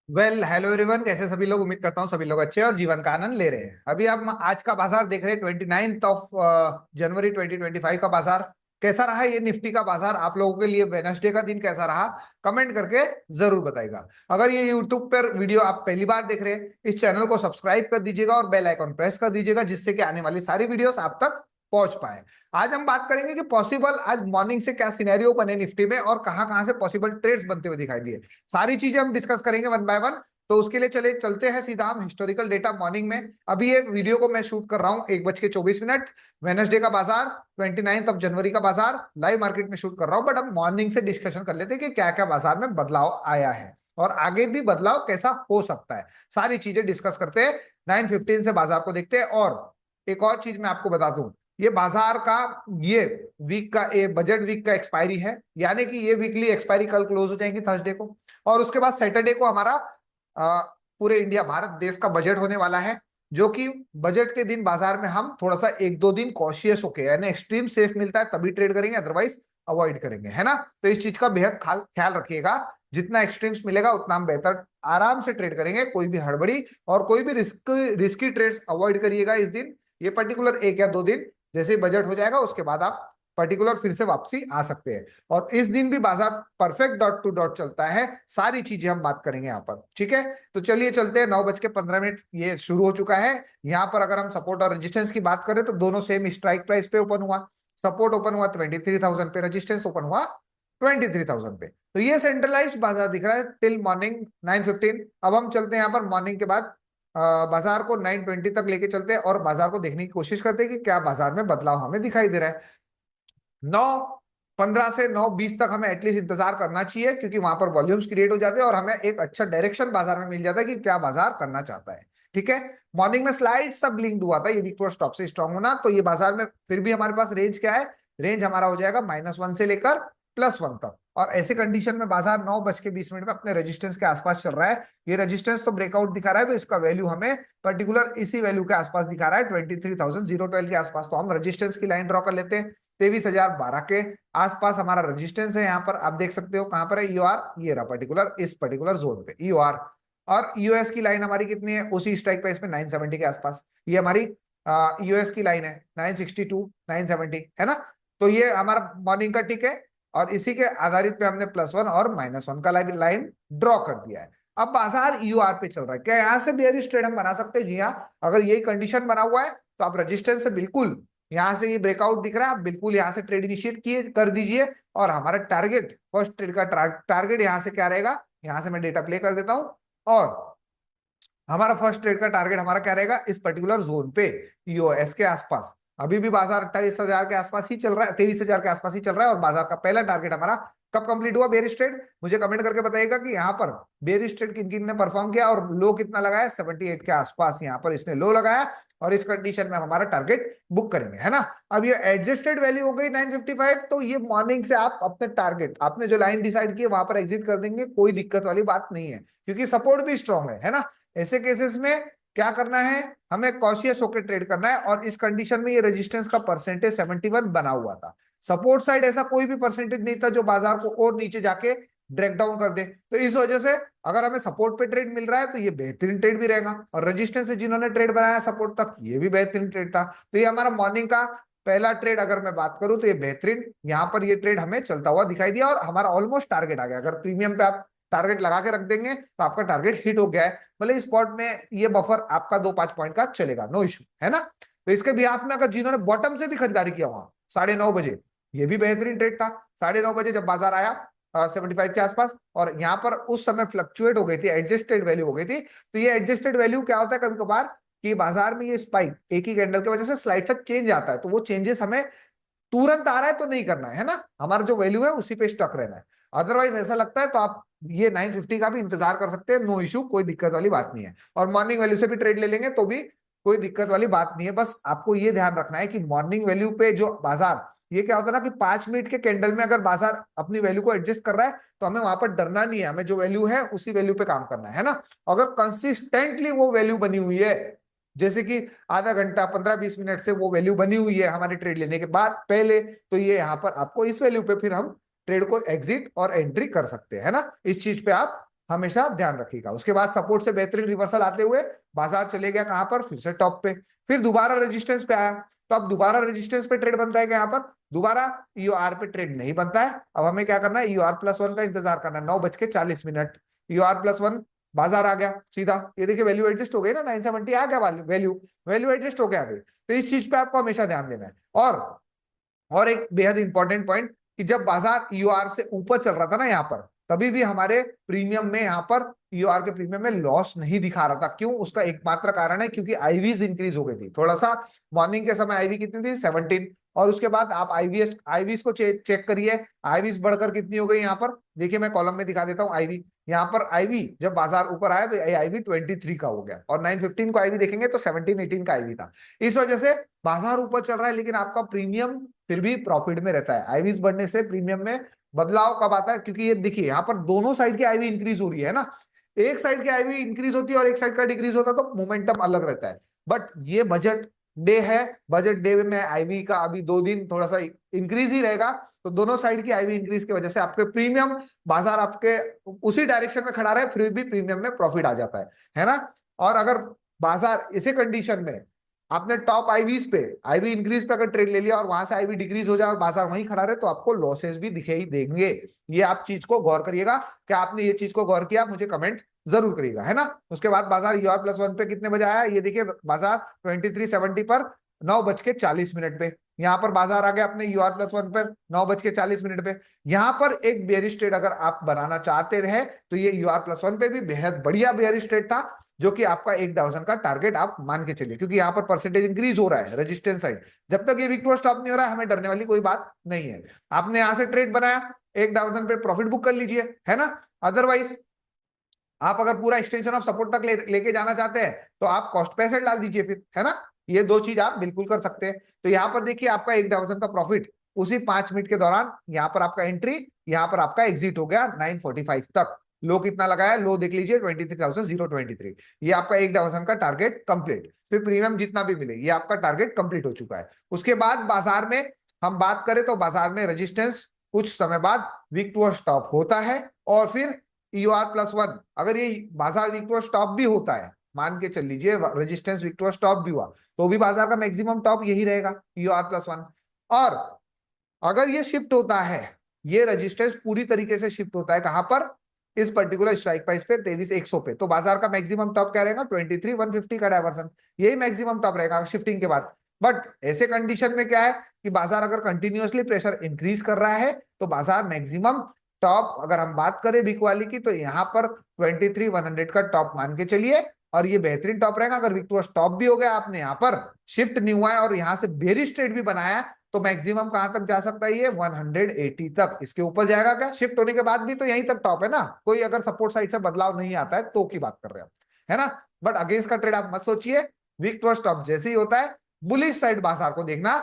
Hello everyone, कैसे सभी लोग। उम्मीद करता हूँ सभी लोग अच्छे और जीवन का आनंद ले रहे हैं। अभी हम आज का बाजार देख रहे हैं, 29 ऑफ जनवरी 2025 का बाजार कैसा रहा। ये निफ्टी का बाजार आप लोगों के लिए वेडनेसडे का दिन कैसा रहा, कमेंट करके जरूर बताइएगा। अगर ये यूट्यूब पर वीडियो आप पहली बार देख रहे हैं, इस चैनल को सब्सक्राइब कर दीजिएगा और बेल आइकॉन प्रेस कर दीजिएगा, जिससे कि आने वाली सारी वीडियोस आप तक पहुंच पाए। आज हम बात करेंगे कि पॉसिबल आज मॉर्निंग से क्या सिनेरियो बने निफ्टी में और कहां कहां से पॉसिबल ट्रेड्स बनते हुए दिखाई दिए। सारी चीजें हम डिस्कस करेंगे वन बाय वन। तो उसके लिए चलते हैं सीधा हम हिस्टोरिकल डेटा मॉर्निंग में। अभी ये वीडियो को मैं शूट कर रहा हूँ 1:24। वेनसडे का बाजार, 29 ऑफ जनवरी का बाजार लाइव मार्केट में शूट कर रहा हूँ। बट हम मॉर्निंग से डिस्कशन कर लेते हैं कि क्या क्या बाजार में बदलाव आया है और आगे भी बदलाव कैसा हो सकता है। सारी चीजें डिस्कस करते हैं। 9:15 से बाजार को देखते हैं। और एक और चीज मैं आपको बता दूं, ये बाजार का ये वीक का ये बजट वीक का एक्सपायरी है, यानी कि ये वीकली एक्सपायरी कल क्लोज हो जाएगी थर्सडे को। और उसके बाद सैटरडे को हमारा पूरे इंडिया भारत देश का बजट होने वाला है, जो कि बजट के दिन बाजार में हम थोड़ा सा एक दो दिन कॉशियस होके, यानी एक्सट्रीम सेफ मिलता है तभी ट्रेड करेंगे, अदरवाइज अवॉइड करेंगे, है ना। तो इस चीज का बेहद ख्याल रखिएगा। जितना एक्सट्रीम्स मिलेगा उतना हम बेहतर आराम से ट्रेड करेंगे, कोई भी हड़बड़ी और कोई भी रिस्की ट्रेड्स अवॉइड करिएगा इस दिन। ये पर्टिकुलर एक या दो दिन, जैसे ही बजट हो जाएगा उसके बाद आप पर्टिकुलर फिर से वापसी आ सकते हैं। और इस दिन भी बाजार परफेक्ट डॉट टू डॉट चलता है। सारी चीजें हम बात करेंगे यहाँ पर, ठीक है। तो चलिए चलते हैं। 9:15 ये शुरू हो चुका है। यहाँ पर अगर हम सपोर्ट और रेजिस्टेंस की बात करें तो दोनों सेम स्ट्राइक प्राइस पे ओपन हुआ। सपोर्ट ओपन हुआ 23,000 पे, रेजिस्टेंस ओपन हुआ 23,000 पे। तो ये सेंट्रलाइज्ड बाजार दिख रहा है टिल मॉर्निंग 9:15। अब हम चलते हैं यहाँ पर मॉर्निंग के बाद बाजार को 9:20 तक लेके चलते हैं और बाजार को देखने की कोशिश करते हैं कि क्या बाजार में बदलाव हमें दिखाई दे रहा है। 9:15 से 9:20 तक हमें एटलीस्ट इंतजार करना चाहिए, क्योंकि वहां पर वॉल्यूम्स क्रिएट हो जाते हैं और हमें एक अच्छा डायरेक्शन बाजार में मिल जाता है कि क्या बाजार करना चाहता है। ठीक है। मॉर्निंग में स्लाइड सब लिंक्ड हुआ था, ये वीक फॉर स्टॉप से स्ट्रांग होना। तो ये बाजार में फिर भी हमारे पास रेंज क्या है, रेंज हमारा हो जाएगा -1 से लेकर +1 तक। और ऐसे कंडीशन में बाजार 9:20 में अपने रेजिस्टेंस के आसपास चल रहा है। ये रेजिस्टेंस तो ब्रेकआउट दिखा रहा है, तो इसका वैल्यू हमें पर्टिकुलर इसी वैल्यू के आसपास दिखा रहा है, 23,012 के आसपास। तो हम रेजिस्टेंस की लाइन ड्रॉ कर लेते हैं। 23,012 के आसपास हमारा रेजिस्टेंस है। यहाँ पर आप देख सकते हो कहां पर है ईओआर, ये रहा पर्टिकुलर इस पर्टिकुलर जोन पे ईओआर। और यूएस की लाइन हमारी कितनी है, उसी स्ट्राइक प्राइस पे 970 के आसपास। ये हमारी यूएस की लाइन है 962 970, है ना। तो ये हमारा मॉर्निंग का टिक है और इसी के आधारित पे हमने +1 और -1 का लाइन ड्रॉ कर दिया है। अब बाजार यूआर पे चल रहा है, क्या यहाँ से बेयरिश ट्रेड हम बना सकते हैं? जी हाँ, अगर यही कंडीशन बना हुआ है तो आप रजिस्टेंस से बिल्कुल, यहां से ये ब्रेकआउट दिख रहा है, आप बिल्कुल यहां से ट्रेड इनिशिएट किए कर दीजिए। और हमारा टारगेट, फर्स्ट ट्रेड का टारगेट यहां से क्या रहेगा, यहां से मैं डेटा प्ले कर देता हूं। और हमारा फर्स्ट ट्रेड का टारगेट हमारा क्या रहेगा, इस पर्टिकुलर जोन पे ईओएस के आसपास। अभी भी बाजार 28,000 के आसपास ही चल रहा है, 23,000 के आसपास ही चल रहा है। और बाजार का पहला टारगेट हमारा कब कंप्लीट हुआ बेरिश ट्रेड, मुझे कमेंट करके बताइएगा कि यहाँ पर बेरिश ट्रेड किन किन ने परफॉर्म किया। और लो कितना लगाया, 78 के आसपास यहाँ पर इसने लो लगाया। और इस कंडीशन में हमारा टारगेट बुक करेंगे, है ना। अब ये एडजस्टेड वैल्यू हो गई 955। तो ये मॉर्निंग से आप अपने टारगेट, आपने जो लाइन डिसाइड की वहां पर एग्जिट कर देंगे, कोई दिक्कत वाली बात नहीं है, क्योंकि सपोर्ट भी स्ट्रांग है ना। ऐसे केसेस में क्या करना है, हमें कॉशियस होकर ट्रेड करना है। और इस कंडीशन में ये रेजिस्टेंस का परसेंटेज 71 बना हुआ था। सपोर्ट साइड ऐसा कोई भी परसेंटेज नहीं था जो बाजार को और नीचे जाके ब्रेक डाउन कर दे। तो इस वजह से अगर हमें सपोर्ट पे ट्रेड मिल रहा है तो ये बेहतरीन ट्रेड भी रहेगा। और रेजिस्टेंस से जिन्होंने ट्रेड बनाया सपोर्ट तक, ये भी बेहतरीन ट्रेड था। तो ये हमारा मॉर्निंग का पहला ट्रेड अगर मैं बात करूं तो ये बेहतरीन, यहाँ पर ये ट्रेड हमें चलता हुआ दिखाई दिया और हमारा ऑलमोस्ट टारगेट आ गया। अगर प्रीमियम पे आप टारगेट लगा के रख देंगे तो आपका टारगेट हिट हो गया है। भले स्पॉट में ये बफर आपका 2-5 पॉइंट का चलेगा, नो इशू, है ना। तो इसके बिहाफ में अगर जिन्होंने बॉटम से भी खरीदारी किया वहां 9:30 बजे, ये भी बेहतरीन ट्रेड था। 9:30 बजे जब बाजार आया 75 के आसपास, और यहाँ पर उस समय फ्लक्चुएट हो गई थी, एडजस्टेड वैल्यू हो गई थी। तो ये एडजस्टेड वैल्यू क्या होता है कभी कभार, कि बाजार में ये स्पाइक एक ही कैंडल की वजह से स्लाइड सा चेंज आता है, तो वो चेंजेस हमें तुरंत आ रहा है तो नहीं करना है ना। हमारा जो वैल्यू है उसी पे स्टक रहना है। अदरवाइज ऐसा लगता है तो आप ये 950 का भी इंतजार कर सकते हैं, नो इशू, कोई दिक्कत वाली बात नहीं है। और मॉर्निंग वैल्यू से भी ट्रेड ले लेंगे तो भी कोई दिक्कत वाली बात नहीं है। बस आपको ये ध्यान रखना है कि मॉर्निंग वैल्यू पे जो बाजार, ये क्या होता है ना कि 5 मिनट के कैंडल में अगर बाजार अपनी वैल्यू को एडजस्ट कर रहा है तो हमें वहां पर डरना नहीं है, हमें जो वैल्यू है उसी वैल्यू पे काम करना है ना। अगर कंसिस्टेंटली वो वैल्यू बनी हुई है, जैसे कि आधा घंटा 15-20 मिनट से वो वैल्यू बनी हुई है हमारे ट्रेड लेने के बाद पहले, तो ये यहाँ पर आपको इस वैल्यू पे फिर हम ट्रेड को एग्जिट और एंट्री कर सकते हैं, है ना। इस चीज पे आप हमेशा ध्यान रखिएगा। उसके बाद सपोर्ट से बेहतरीन रिवर्सल आते हुए बाजार चले गया कहां पर, फिर से टॉप पे, फिर दोबारा रेजिस्टेंस पे आया। तो अब दोबारा रेजिस्टेंस पे ट्रेड बनता है क्या यहाँ पर, दोबारा ईओआर पे ट्रेड नहीं बनता है। अब हमें क्या करना है, ईओआर+1 का इंतजार करना है, 9:40। ईओआर+1 बाजार आ गया सीधा, ये देखिए वैल्यू एडजस्ट हो गई ना, 970 आ गया वैल्यू, वैल्यू एडजस्ट हो गया अभी। तो इस चीज पे आपको हमेशा ध्यान देना है। और एक बेहद इंपॉर्टेंट पॉइंट, कि जब बाजार ईओआर से ऊपर चल रहा था ना यहाँ पर, तभी भी हमारे प्रीमियम में यहाँ पर ईओआर के प्रीमियम में लॉस नहीं दिखा रहा था। क्यों, उसका एकमात्र कारण है क्योंकि आईवीज इंक्रीज हो गई थी थोड़ा सा। मॉर्निंग के समय आईवी कितनी थी, 17, और उसके बाद आप आईवीज को चेक करिए, आईवीज बढ़कर कितनी हो गई यहाँ पर, देखिए मैं कॉलम में दिखा देता हूँ आईवी। यहाँ पर आईवी जब बाजार ऊपर आया तो आईवी 23 का हो गया, और 9:15 को आईवी देखेंगे तो 17-18 का आईवी था। इस वजह से बाजार ऊपर चल रहा है लेकिन आपका प्रीमियम फिर भी प्रॉफिट में रहता है। आईवीज बढ़ने से प्रीमियम में बदलाव कब आता है, क्योंकि ये देखिए यहाँ पर दोनों साइड की आईवी इंक्रीज हो रही है ना, एक साइड की आईवी इंक्रीज होती है और एक साइड का डिक्रीज होता है तो मोमेंटम अलग रहता है। बट ये बजट डे है, बजट डे में आईवी का अभी 2 दिन थोड़ा सा इंक्रीज ही रहेगा, तो दोनों साइड की आईवी इंक्रीज की वजह से आपके प्रीमियम, बाजार आपके उसी डायरेक्शन में खड़ा रहे फिर भी प्रीमियम में प्रॉफिट आ जाता है ना। और अगर बाजार इसी कंडीशन में आपने टॉप आईवीज पे, आईवी इंक्रीज पे अगर ट्रेड ले लिया और वहां से आईवी डिक्रीज हो जाए और बाजार वहीं खड़ा रहे, तो आपको लॉसेस भी दिखाई देंगे। ये आप चीज को गौर करिएगा, क्या आपने ये चीज को गौर किया, मुझे कमेंट जरूर करिएगा, है ना। उसके बाद बाजार ईओआर+1 पे कितने बजे आया, ये देखिए बाजार 2370 पर 9:40 पे, यहाँ पर बाजार आ गया अपने ईओआर+1 पर 9:40 पे। यहाँ पर एक बेयरिश ट्रेड अगर आप बनाना चाहते हैं तो ये ईओआर+1 पे भी बेहद बढ़िया बेयरिश ट्रेड था, जो कि आपका 1,000 का टारगेट आप मान के चलिए, क्योंकि यहाँ पर परसेंटेज इंक्रीज हो रहा है रेजिस्टेंस साइड। जब तक ये वीक टू स्टॉप नहीं हो रहा है हमें डरने वाली कोई बात नहीं है। आपने यहां से ट्रेड बनाया, 1,000 पे प्रॉफिट बुक कर लीजिए, है ना। अदरवाइज आप अगर पूरा एक्सटेंशन ऑफ सपोर्ट तक लेके जाना चाहते हैं तो आप कॉस्ट पे एसेट डाल दीजिए फिर, है ना। ये दो चीज आप बिल्कुल कर सकते हैं। तो यहाँ पर देखिए आपका 1,000 का प्रॉफिट उसी 5 मिनट के दौरान, यहाँ पर आपका एंट्री, यहाँ पर आपका एग्जिट हो गया 9:45 तक। लो कितना लगाया, लो देख लीजिए 23,023। ये आपका 1,000 का टारगेट कंप्लीट, फिर प्रीमियम जितना भी मिले ये आपका टारगेट कंप्लीट हो चुका है। उसके बाद बाजार में हम बात करें तो बाजार में रेजिस्टेंस कुछ समय बाद वीक टू स्टॉप होता है, और फिर ईओआर+1 अगर ये बाजार वीक टू स्टॉप भी होता है, मान के चल लीजिए रेजिस्टेंस वीक टू स्टॉप भी हुआ, तो भी बाजार का मैक्सिमम टॉप यही रहेगा ईओआर+1। और अगर ये शिफ्ट होता है, ये रेजिस्टेंस पूरी तरीके से शिफ्ट होता है कहां पर, इस पर्टिकुलर स्ट्राइक प्राइस पे 23,100 पे, तो बाजार का मैक्सिमम टॉप क्या रहेगा, 23,150 का डायवर्सन, यही मैक्सिमम टॉप रहेगा शिफ्टिंग के बाद। बट ऐसे कंडीशन में क्या है कि बाजार अगर कंटिन्यूअसली प्रेशर इंक्रीज कर रहा है तो बाजार मैक्सिमम टॉप, अगर हम बात करें वीक वाली की, तो यहाँ पर 23,100 का टॉप मान के चलिए, और ये बेहतरीन टॉप रहेगा। अगर वीक टू स्टॉप भी हो गया, आपने यहाँ पर शिफ्ट नहीं हुआ है और यहाँ से बेरिश ट्रेड भी बनाया, तो मैक्सिमम कहां तक जा सकता है, ये 180 तक। इसके ऊपर जाएगा क्या, शिफ्ट होने के बाद भी तो यहीं तक टॉप है ना, कोई अगर सपोर्ट साइड से बदलाव नहीं आता है तो की बात कर रहे हैं, है ना। बट अगेंस्ट का ट्रेड आप मत सोचिए, वीक टू स्टॉप जैसे ही होता है बुलिश साइड बाजार को देखना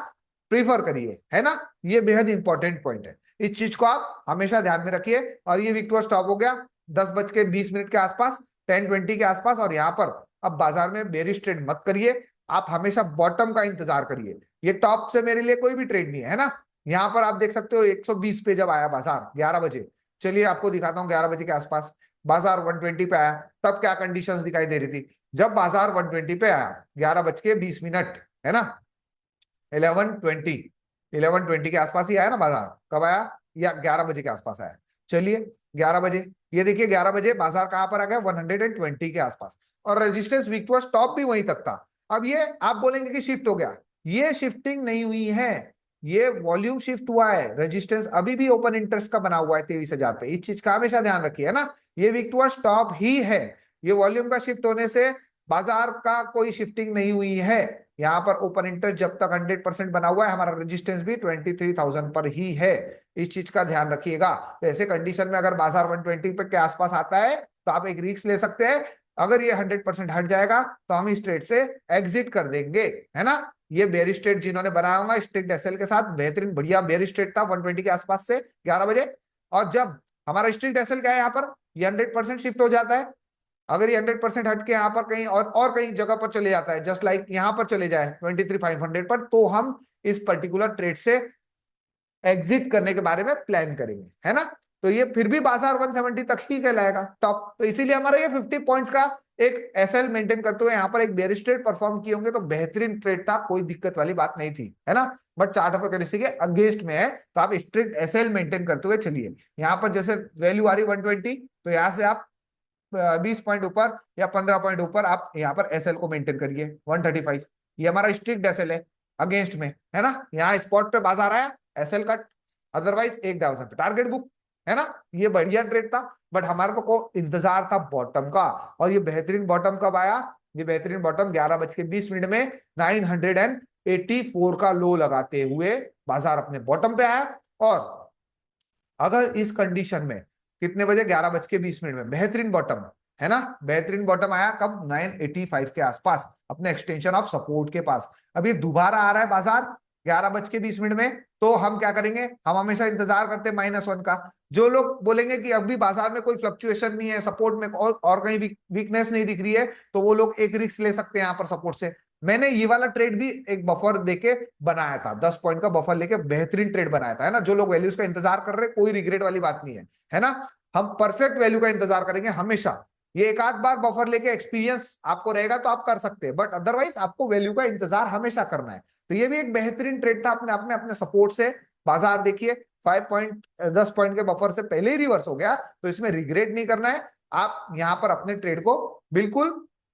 प्रीफर करिए, है ना। ये बेहद इंपॉर्टेंट पॉइंट है, इस चीज को आप हमेशा ध्यान में रखिए। और ये वीक टू स्टॉप हो गया 10:20 के आसपास, 10:20 के आसपास, और यहाँ पर अब बाजार में बेरिश ट्रेड मत करिए, आप हमेशा बॉटम का इंतजार करिए। ये टॉप से मेरे लिए कोई भी ट्रेड नहीं है ना। यहाँ पर आप देख सकते हो 120 पे जब आया बाजार 11 बजे, चलिए आपको दिखाता हूँ 11 बजे के आसपास बाजार 120 पे आया, तब क्या कंडीशंस दिखाई दे रही थी। जब बाजार 120 पे आया 11:20, है ना, 11:20 के आसपास ही आया ना बाजार, कब आया, या 11 बजे के आसपास आया। चलिए 11 बजे, ये देखिए 11 बजे बाजार कहां पर आ गया, 120 के आसपास, और रेजिस्टेंस वीक टू टॉप भी वहीं तक था। अब ये आप बोलेंगे कि शिफ्ट हो गया, ये शिफ्टिंग नहीं हुई है, ये वॉल्यूम शिफ्ट हुआ है। रेजिस्टेंस अभी भी ओपन इंटरेस्ट का बना हुआ है 23,000 पे, इस चीज का हमेशा ध्यान रखिए, है ना। ये वीक टू स्टॉप ही है, ये वॉल्यूम का शिफ्ट होने से बाजार का कोई शिफ्टिंग नहीं हुई है। यहाँ पर ओपन इंटरेस्ट जब तक 100% बना हुआ है, हमारा रेजिस्टेंस भी 23,000 पर ही है, इस चीज का ध्यान रखिएगा। तो ऐसे कंडीशन में अगर बाजार 120 पे के आसपास आता है तो आप एक रिस्क ले सकते हैं, अगर ये 100% हट जाएगा तो हम इस ट्रेड से एग्जिट कर देंगे, है ना। ये बेयरिश ट्रेड जिन्होंने बनाया होगा स्ट्रिक्ट एसएल के साथ, बेहतरीन बढ़िया बेयरिश ट्रेड था 120 के आसपास से 11 बजे। और जब हमारा स्ट्रिक्ट एसएल क्या है, यहाँ पर ये 100% शिफ्ट हो जाता है, अगर ये 100% हट के यहाँ पर कहीं और कहीं जगह पर चले जाता है, जस्ट लाइक यहाँ पर चले जाए 23,500 पर, तो हम इस पर्टिकुलर ट्रेड से एग्जिट करने के बारे में प्लान करेंगे, है ना। तो ये फिर भी बाजार 170 तक ही कहलाएगा टॉप। तो इसीलिए हमारा ये 50 पॉइंट्स का एक एसएल मेंटेन करते हुए यहाँ पर एक बेयरिश ट्रेड परफॉर्म किए होंगे, तो बेहतरीन ट्रेड था, कोई दिक्कत वाली बात नहीं थी, है ना। बट चार्ट ऑफ करेंसी के अगेंस्ट में है, तो आप स्ट्रिक्ट एसएल मेंटेन करते हुए चलिए। यहाँ पर जैसे वैल्यू आ रही 120, तो यहाँ से आप 20 पॉइंट ऊपर या 15 पॉइंट ऊपर आप यहाँ पर एसएल को मेंटेन करिए 135। ये हमारा स्ट्रिक्ट एसएल है अगेंस्ट में, है ना। यहाँ स्पॉट पे बाजार आया, एसएल कट, अदरवाइज एक डाउन पे टारगेट बुक, है ना। ये बढ़िया ट्रेड था, बट हमारे को इंतजार था बॉटम का। और ये बेहतरीन बॉटम कब आया? ये बेहतरीन बॉटम 11:20 में 984 का लो लगाते हुए बाजार अपने बॉटम पे आया। और अगर इस कंडीशन में कितने बजे? 11:20 में बेहतरीन बॉटम, है ना। बेहतरीन बॉटम आया कब? 985 के आसपास, अपने एक्सटेंशन ऑफ सपोर्ट के पास। अब ये दोबारा आ रहा है बाजार 11:20 में, तो हम क्या करेंगे? हम हमेशा इंतजार करते हैं -1 का। जो लोग बोलेंगे कि अब भी बाजार में कोई फ्लक्चुएशन नहीं है, सपोर्ट में और कहीं वीकनेस नहीं दिख रही है, तो वो लोग एक रिस्क ले सकते हैं यहाँ पर सपोर्ट से। मैंने ये वाला ट्रेड भी एक बफर देके बनाया था, 10 पॉइंट का बफर लेके बेहतरीन ट्रेड बनाया था, है ना। जो लोग वैल्यूज का इंतजार कर रहे हैं, कोई रिग्रेट वाली बात नहीं है ना। हम परफेक्ट वैल्यू का इंतजार करेंगे हमेशा। ये एक आध बार बफर लेके एक्सपीरियंस आपको रहेगा तो आप कर सकते हैं, बट अदरवाइज आपको वैल्यू का इंतजार हमेशा करना है। तो ये भी एक बेहतरीन ट्रेड था अपने अपने अपने सपोर्ट से। बाजार देखिए 10 पॉइंट के बफर से पहले ही रिवर्स हो गया, तो इसमें रिग्रेट नहीं करना है। आप यहां पर अपने ट्रेड को बिल्कुल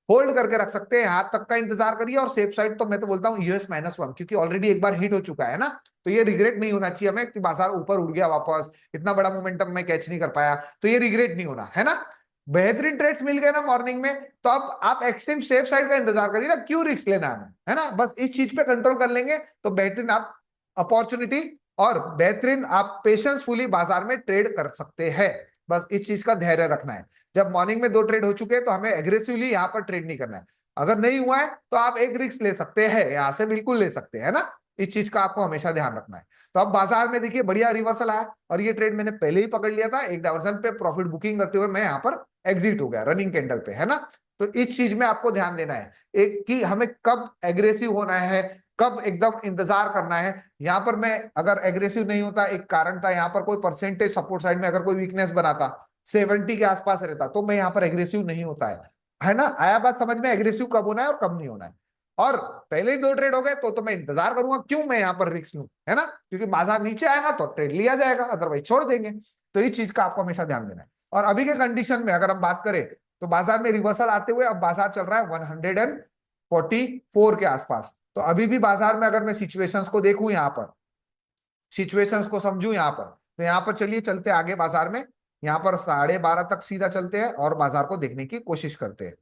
होल्ड करके रख सकते हैं, हाथ तक का इंतजार करिए। और सेफ साइड तो मैं तो बोलता हूँ US-1, क्योंकि ऑलरेडी एक बार हिट हो चुका है ना। तो ये रिग्रेट नहीं होना चाहिए हमें कि बाजार ऊपर उड़ गया वापस, इतना बड़ा मोमेंटम में कैच नहीं कर पाया, तो ये रिग्रेट नहीं होना, है ना। बेहतरीन ट्रेड्स मिल गए ना मॉर्निंग में, तो अब आप एक्सट्रीम सेफ साइड का इंतजार करिए ना, क्यों रिस्क लेना है ना। बस इस चीज पे कंट्रोल कर लेंगे तो बेहतरीन आप अपॉर्चुनिटी और बेहतरीन आप पेशेंसफुली बाजार में ट्रेड कर सकते हैं। बस इस चीज का धैर्य रखना है। जब मॉर्निंग में 2 ट्रेड हो चुके हैं तो हमें एग्रेसिवली यहाँ पर ट्रेड नहीं करना है। अगर नहीं हुआ है तो आप एक रिस्क ले सकते हैं, यहां से बिल्कुल ले सकते हैं ना। इस चीज का आपको हमेशा ध्यान रखना है। तो अब बाजार में देखिए बढ़िया रिवर्सल आया, और ये ट्रेड मैंने पहले ही पकड़ लिया था, एक डायवर्सन पे प्रॉफिट बुकिंग करते हुए मैं यहाँ पर एग्जिट हो गया रनिंग कैंडल पे, है ना। तो इस चीज में आपको ध्यान देना है एक कि हमें कब एग्रेसिव होना है, कब एकदम इंतजार करना है। यहाँ पर मैं अगर एग्रेसिव नहीं होता, एक कारण था, यहाँ पर कोई परसेंटेज सपोर्ट साइड में अगर कोई वीकनेस बनाता 70 के आसपास रहता, तो मैं यहाँ पर एग्रेसिव नहीं होता है ना। आया बात समझ में? एग्रेसिव कब होना है और कब नहीं होना है। और पहले ही 2 ट्रेड हो गए तो मैं इंतजार करूंगा, क्यों मैं यहाँ पर रिस्क लूं, है ना। क्योंकि बाजार नीचे आएगा तो ट्रेड लिया जाएगा, अदरवाइज छोड़ देंगे। तो इस चीज का आपको हमेशा ध्यान देना है। और अभी के कंडीशन में अगर हम बात करें तो बाजार में रिवर्सल आते हुए अब बाजार चल रहा है 144 के आसपास। तो अभी भी बाजार में अगर मैं सिचुएशंस को देखूं, यहाँ पर सिचुएशंस को समझूं यहाँ पर, तो यहाँ पर चलिए चलते आगे बाजार में। यहाँ पर 12:30 तक सीधा चलते हैं और बाजार को देखने की कोशिश करते हैं।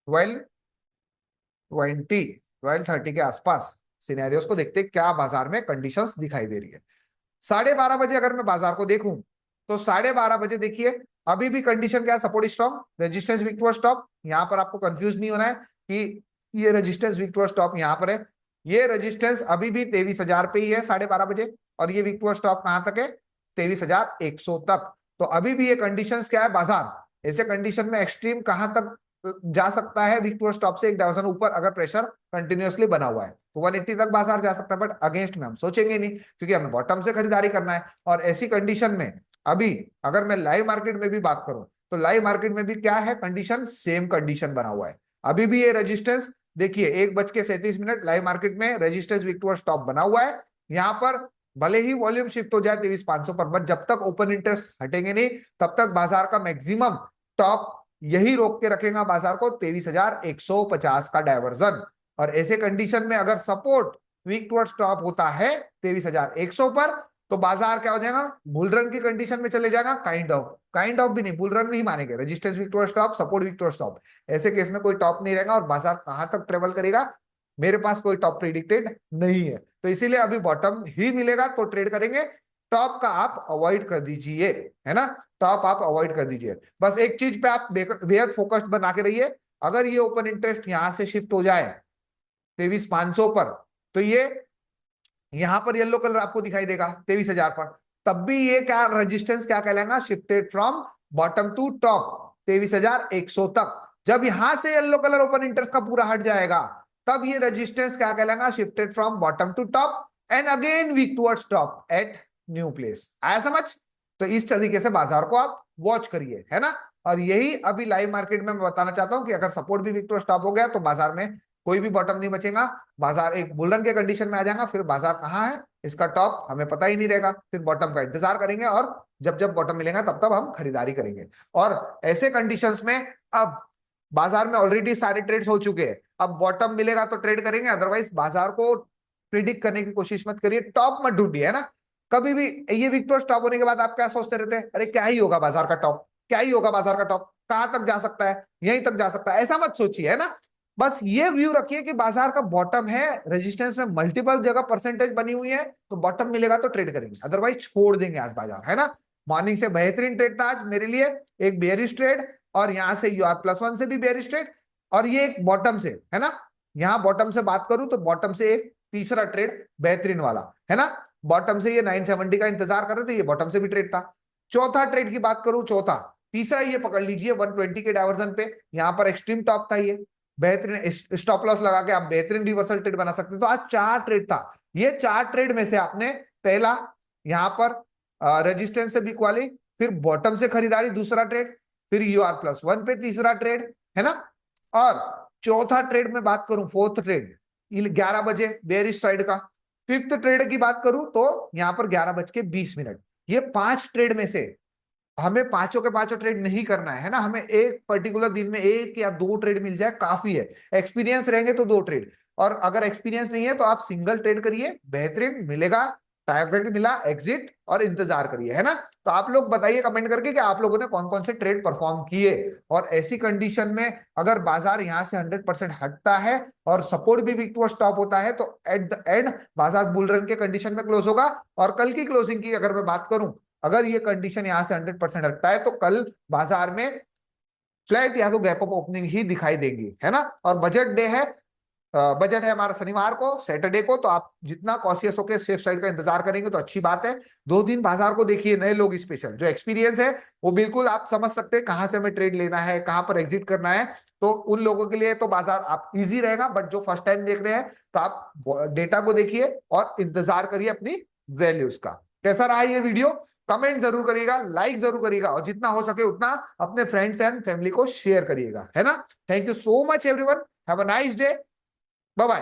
12:30 के आसपास सिनेरियोस को देखते हैं, क्या बाजार में कंडीशंस दिखाई दे रही है। 12:30 अगर मैं बाजार को देखूं तो 12:30 देखिए अभी भी कंडीशन क्या है? Support stop, resistance weak to stop. यहां पर आपको कंफ्यूज नहीं होना है कि ये रेजिस्टेंस वीक टू स्टॉप यहां पर है। ये रेजिस्टेंस अभी भी 23,000 पे ही है 12:30, और ये वीक टू स्टॉप कहां तक है? 23,100 तक। तो अभी भी ये कंडीशंस क्या है? बाजार ऐसे कंडीशन में एक्सट्रीम कहां तक जा सकता है? वीक टू स्टॉप से एक डाउन ऊपर अगर प्रेशर कंटिन्यूअसली बना हुआ है तो 180 तक बाजार जा सकता है, बट अगेंस्ट में हम सोचेंगे नहीं, क्योंकि हमें बॉटम से खरीदारी करना है। और ऐसी कंडीशन में अभी अगर मैं लाइव मार्केट में भी बात करूं तो लाइव मार्केट में भी क्या है कंडीशन? सेम कंडीशन बना हुआ है। अभी भी ये रेजिस्टेंस देखिए 1:37 लाइव मार्केट में रेजिस्टेंस वीक टू स्टॉप बना हुआ है। यहाँ पर भले ही वॉल्यूम शिफ्ट हो जाए 23,500 पर, बट जब तक ओपन इंटरेस्ट हटेंगे नहीं तब तक बाजार का मैक्सिमम टॉप यही रोक के रखेगा बाजार को 23,150 का डायवर्जन। और ऐसे कंडीशन में अगर सपोर्ट वीक टू स्टॉप होता है 23,100 पर, तो बाजार क्या हो जाएगा? बुल रन की कंडीशन में चले जाएगा। काइंड ऑफ भी नहीं, बुल रन नहीं मानेंगे। Resistance weak to stop, support weak to stop, ऐसे केस में कोई टॉप नहीं रहेगा और बाजार कहां तक ट्रेवल करेगा? मेरे पास कोई टॉप प्रिडिक्टेड नहीं है, तो इसीलिए अभी बॉटम ही मिलेगा तो ट्रेड करेंगे। टॉप का आप अवॉइड कर दीजिए, है ना। टॉप आप अवॉइड कर दीजिए। बस एक चीज पे आप बेहद फोकस्ड बना के रहिए। अगर ये ओपन इंटरेस्ट यहां से शिफ्ट हो जाए 23,500 पर, तो ये यहां पर येलो कलर आपको दिखाई देगा 23,000 पर, तब भी ये क्या रेजिस्टेंस क्या कहलाएगा? Shifted from bottom to top 23,100 तक। जब यहां से येलो कलर ओपन इंटरेस्ट का पूरा हट जाएगा तब ये रेजिस्टेंस क्या कहलाएगा? Shifted from bottom to top and again weak towards top at new place. आया समझ? तो इस तरीके से बाजार को आप वॉच करिए, है ना। और यही अभी लाइव मार्केट में मैं बताना चाहता हूं कि अगर सपोर्ट भी वीक टू स्टॉप हो गया तो बाजार में कोई भी बॉटम नहीं बचेगा, बाजार एक बुलरन के कंडीशन में आ जाएगा, फिर बाजार कहाँ है इसका टॉप हमें पता ही नहीं रहेगा, फिर बॉटम का इंतजार करेंगे और जब जब बॉटम मिलेगा तब तब हम खरीदारी करेंगे। और ऐसे कंडीशंस में अब बाजार में ऑलरेडी सारे ट्रेड्स हो चुके हैं, अब बॉटम मिलेगा तो ट्रेड करेंगे, अदरवाइज बाजार को प्रिडिक्ट करने की कोशिश मत करिए, टॉप मत ढूंढिए, है ना। कभी भी ये विक्टोर स्टॉप होने के बाद आप क्या सोचते रहते हैं, अरे क्या ही होगा बाजार का टॉप, क्या ही होगा बाजार का टॉप, कहां तक जा सकता है, यहीं तक जा सकता है, ऐसा मत सोचिए, है ना। बस ये व्यू रखिए कि बाजार का बॉटम है, रेजिस्टेंस में मल्टीपल जगह परसेंटेज बनी हुई है, तो बॉटम मिलेगा तो ट्रेड करेंगे, अदरवाइज छोड़ देंगे आज बाजार, है ना। मॉर्निंग से बेहतरीन ट्रेड था आज मेरे लिए, एक बेयरिश ट्रेड, और यहां से UR+1 से भी बेयरिश ट्रेड, और ये एक बॉटम से, है ना। यहां बॉटम से बात करूं तो बॉटम से एक तीसरा ट्रेड बेहतरीन वाला, है ना। बॉटम से ये 970 का इंतजार कर रहे थे, ये बॉटम से भी ट्रेड था। चौथा ट्रेड की बात करूं, चौथा तीसरा ये पकड़ लीजिए 120 के डायवर्जन पे, यहां पर एक्सट्रीम टॉप था, ये बेहतरीन स्टॉप लॉस लगा के आप बेहतरीन रिवर्सल ट्रेड बना सकते तो आज 4 ट्रेड था। ये 4 ट्रेड में से आपने पहला यहां पर रेजिस्टेंस से बिक वाली, फिर बॉटम से खरीदारी दूसरा ट्रेड, फिर UR+1 पे तीसरा ट्रेड, है ना। और चौथा ट्रेड में बात करूं, फोर्थ ट्रेड 11 बजे बेयरिश साइड का, फिफ्थ ट्रेड की बात करूं तो यहां पर 11:20। ये 5 ट्रेड में से हमें पांचों के पांचों ट्रेड नहीं करना है ना, हमें एक पर्टिकुलर दिन में 1 या 2 ट्रेड मिल जाए काफी है। एक्सपीरियंस रहेंगे तो 2 ट्रेड, और अगर एक्सपीरियंस नहीं है तो आप सिंगल ट्रेड करिए, बेहतरीन मिलेगा, टारगेट मिला एग्जिट और इंतजार करिए, है ना। तो आप लोग बताइए कमेंट करके कि आप लोगों ने कौन कौन से ट्रेड परफॉर्म किए, और ऐसी कंडीशन में अगर बाजार यहां से 100% हटता है और सपोर्ट भी वीक टू स्टॉप होता है तो एट द एंड बाजार बुल रन के कंडीशन में क्लोज होगा। और कल की क्लोजिंग की अगर मैं बात करूं, अगर ये कंडीशन यहां से 100% हटता है तो कल बाजार में फ्लैट या तो गैप अप ओपनिंग ही दिखाई देंगी, है ना। और बजट डे है, बजट है हमारा शनिवार को, सैटरडे को, तो आप जितना कॉशियस होकर सेफ साइड का इंतजार करेंगे तो अच्छी बात है। 2 दिन बाजार को देखिए, नए लोग स्पेशल जो एक्सपीरियंस है वो बिल्कुल आप समझ सकते हैं कहां से हमें ट्रेड लेना है, कहां पर एग्जिट करना है, तो उन लोगों के लिए तो बाजार आप इजी रहेगा। बट जो फर्स्ट टाइम देख रहे हैं तो आप डेटा को देखिए और इंतजार करिए अपनी वैल्यूज का। कैसा रहा ये वीडियो, कमेंट जरूर करिएगा, लाइक जरूर करिएगा, और जितना हो सके उतना अपने फ्रेंड्स एंड फैमिली को शेयर करिएगा, है ना। Thank you so much everyone, have a nice day, bye bye.